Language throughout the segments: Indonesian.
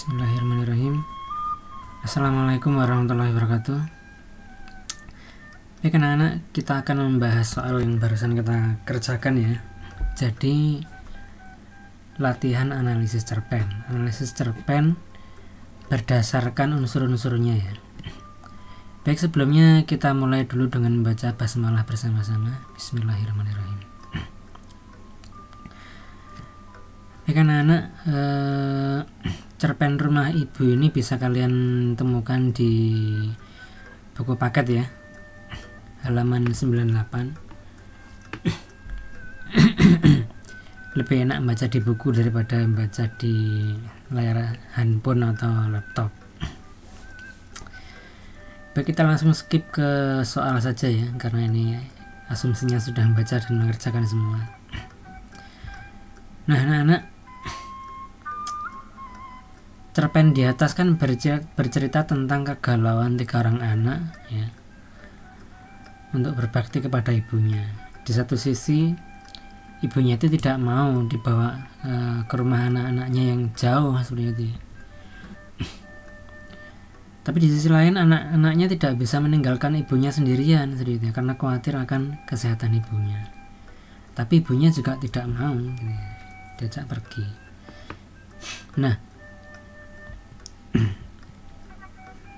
Bismillahirrahmanirrahim. Assalamualaikum warahmatullahi wabarakatuh. Baik anak-anak, kita akan membahas soal yang barusan kita kerjakan ya. Jadi latihan analisis cerpen. Analisis cerpen berdasarkan unsur-unsurnya ya. Baik, sebelumnya kita mulai dulu dengan membaca basmalah bersama-sama. Bismillahirrahmanirrahim. Baik anak-anak, cerpen Rumah Ibu ini bisa kalian temukan di buku paket ya, halaman 98. Lebih enak membaca di buku daripada membaca di layar handphone atau laptop. Baik, kita langsung skip ke soal saja ya, karena ini asumsinya sudah membaca dan mengerjakan semua. Nah anak-anak, cerpen di atas kan bercerita tentang kegalauan 3 orang anak ya, untuk berbakti kepada ibunya. Di satu sisi ibunya itu tidak mau dibawa ke rumah anak-anaknya yang jauh seperti itu. Tapi di sisi lain anak-anaknya tidak bisa meninggalkan ibunya sendirian seperti itu, karena khawatir akan kesehatan ibunya. Tapi ibunya juga tidak mau gitu, diajak pergi. Nah,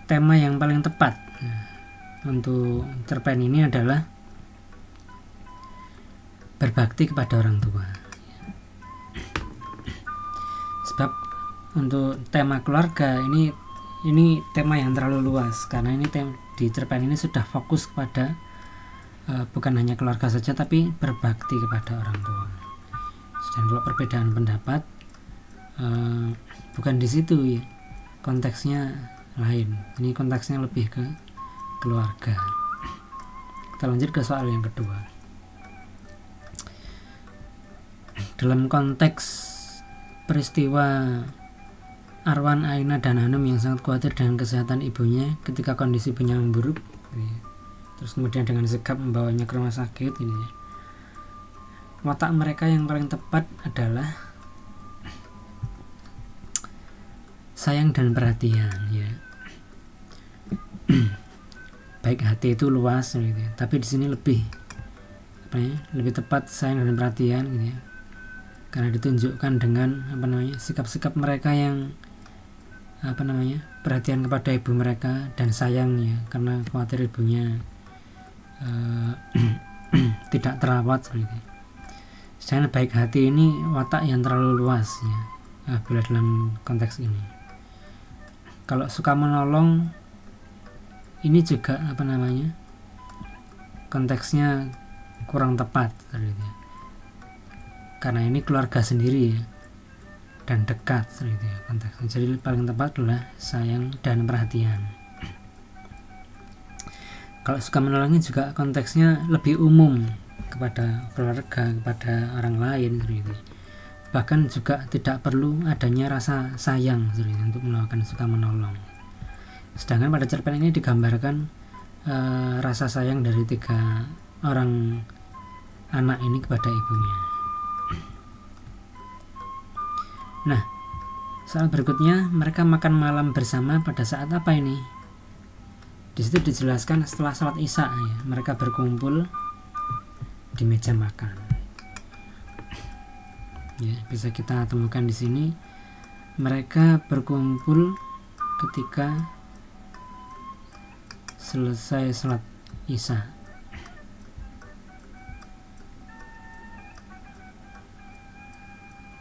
tema yang paling tepat untuk cerpen ini adalah berbakti kepada orang tua. Sebab untuk tema keluarga ini tema yang terlalu luas, karena ini di cerpen ini sudah fokus kepada bukan hanya keluarga saja, tapi berbakti kepada orang tua. Dan kalau perbedaan pendapat bukan di situ ya, konteksnya lain. Ini konteksnya lebih ke keluarga. Kita lanjut ke soal yang kedua. Dalam konteks peristiwa Arwan, Aina, dan Hanum yang sangat khawatir dengan kesehatan ibunya ketika kondisi ibunya memburuk, terus kemudian dengan sikap membawanya ke rumah sakit ini, watak mereka yang paling tepat adalah sayang dan perhatian ya. Baik hati itu luas gitu ya, tapi di sini lebih tepat sayang dan perhatian gitu ya, karena ditunjukkan dengan sikap-sikap mereka yang perhatian kepada ibu mereka dan sayang ya, karena khawatir ibunya tidak terawat seperti itu. Sedangkan baik hati ini watak yang terlalu luas ya, bila dalam konteks ini. Kalau suka menolong ini juga konteksnya kurang tepat gitu, karena ini keluarga sendiri ya, dan dekat gitu ya, konteksnya. Jadi paling tepat adalah sayang dan perhatian. Kalau suka menolongnya juga konteksnya lebih umum, kepada keluarga, kepada orang lain gitu. Bahkan juga tidak perlu adanya rasa sayang gitu, untuk melakukan suka menolong. Sedangkan pada cerpen ini digambarkan rasa sayang dari 3 orang anak ini kepada ibunya. Nah, soal berikutnya, mereka makan malam bersama pada saat apa ini? Di situ dijelaskan setelah salat Isya ya, mereka berkumpul di meja makan. Ya, bisa kita temukan di sini mereka berkumpul ketika selesai salat Isya.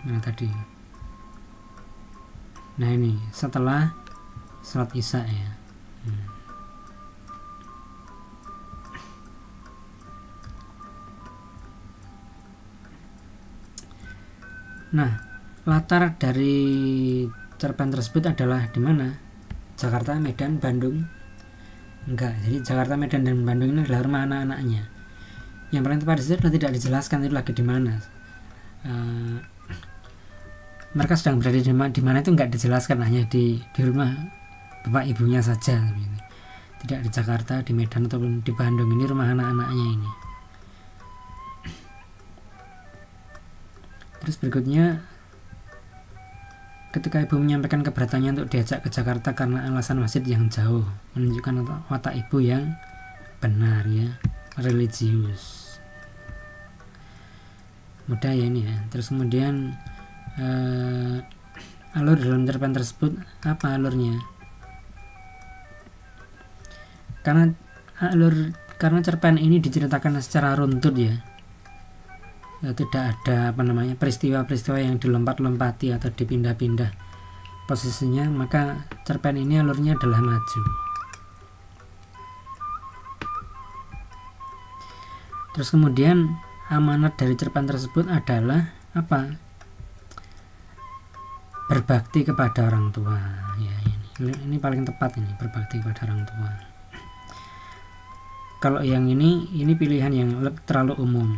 Nah tadi. Nah ini setelah salat Isya ya. Nah, latar dari cerpen tersebut adalah di mana? Jakarta, Medan, Bandung? Enggak. Jadi Jakarta, Medan, dan Bandung ini adalah rumah anak-anaknya. Yang paling tepat di situ adalah tidak dijelaskan itu lagi di mana. Mereka sedang berada di mana itu enggak dijelaskan, hanya di rumah bapak ibunya saja. Tidak di Jakarta, di Medan, ataupun di Bandung. Ini rumah anak-anaknya ini. Terus berikutnya ketika ibu menyampaikan keberatannya untuk diajak ke Jakarta karena alasan masjid yang jauh, menunjukkan watak ibu yang benar ya, religius. Mudah ya ini ya. Terus kemudian alur dalam cerpen tersebut, apa alurnya? Karena cerpen ini diceritakan secara runtut ya, tidak ada peristiwa-peristiwa yang dilompat-lompati atau dipindah-pindah posisinya, maka cerpen ini alurnya adalah maju. Terus kemudian amanat dari cerpen tersebut adalah apa? Berbakti kepada orang tua ya, ini paling tepat, ini berbakti kepada orang tua. Kalau yang ini pilihan yang terlalu umum.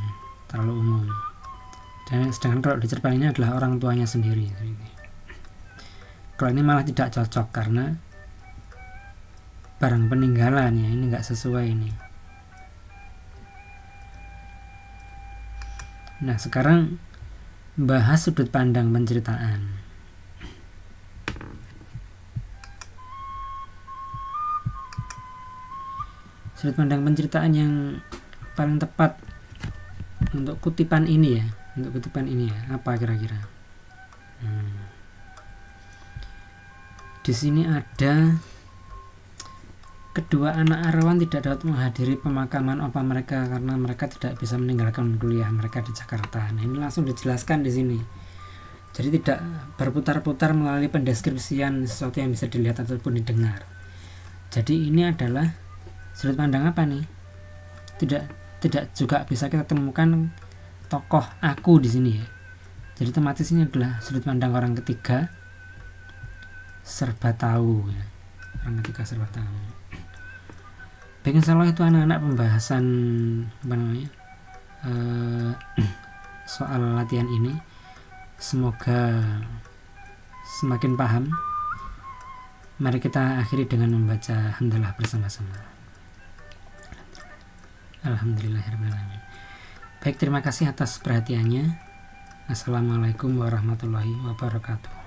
Dan sedangkan kalau di cerpen ini adalah orang tuanya sendiri. Kalau ini malah tidak cocok karena barang peninggalan ya, ini nggak sesuai ini. Nah sekarang bahas sudut pandang penceritaan. Sudut pandang penceritaan yang paling tepat untuk kutipan ini ya, apa kira-kira? Di sini ada kedua anak Arawan tidak dapat menghadiri pemakaman opa mereka karena mereka tidak bisa meninggalkan kuliah mereka di Jakarta. Nah ini langsung dijelaskan di sini. Jadi tidak berputar-putar melalui pendeskripsian sesuatu yang bisa dilihat ataupun didengar. Jadi ini adalah sudut pandang apa nih? Tidak juga bisa kita temukan tokoh aku di sini ya. Jadi tematis ini adalah sudut pandang orang ketiga serba tahu ya. Orang ketiga serba tahu. Baik, insyaallah itu anak-anak pembahasan soal latihan ini. Semoga semakin paham. Mari kita akhiri dengan membaca hamdalah bersama-sama. Alhamdulillahirrahmanirrahim. Baik, terima kasih atas perhatiannya. Assalamualaikum warahmatullahi wabarakatuh.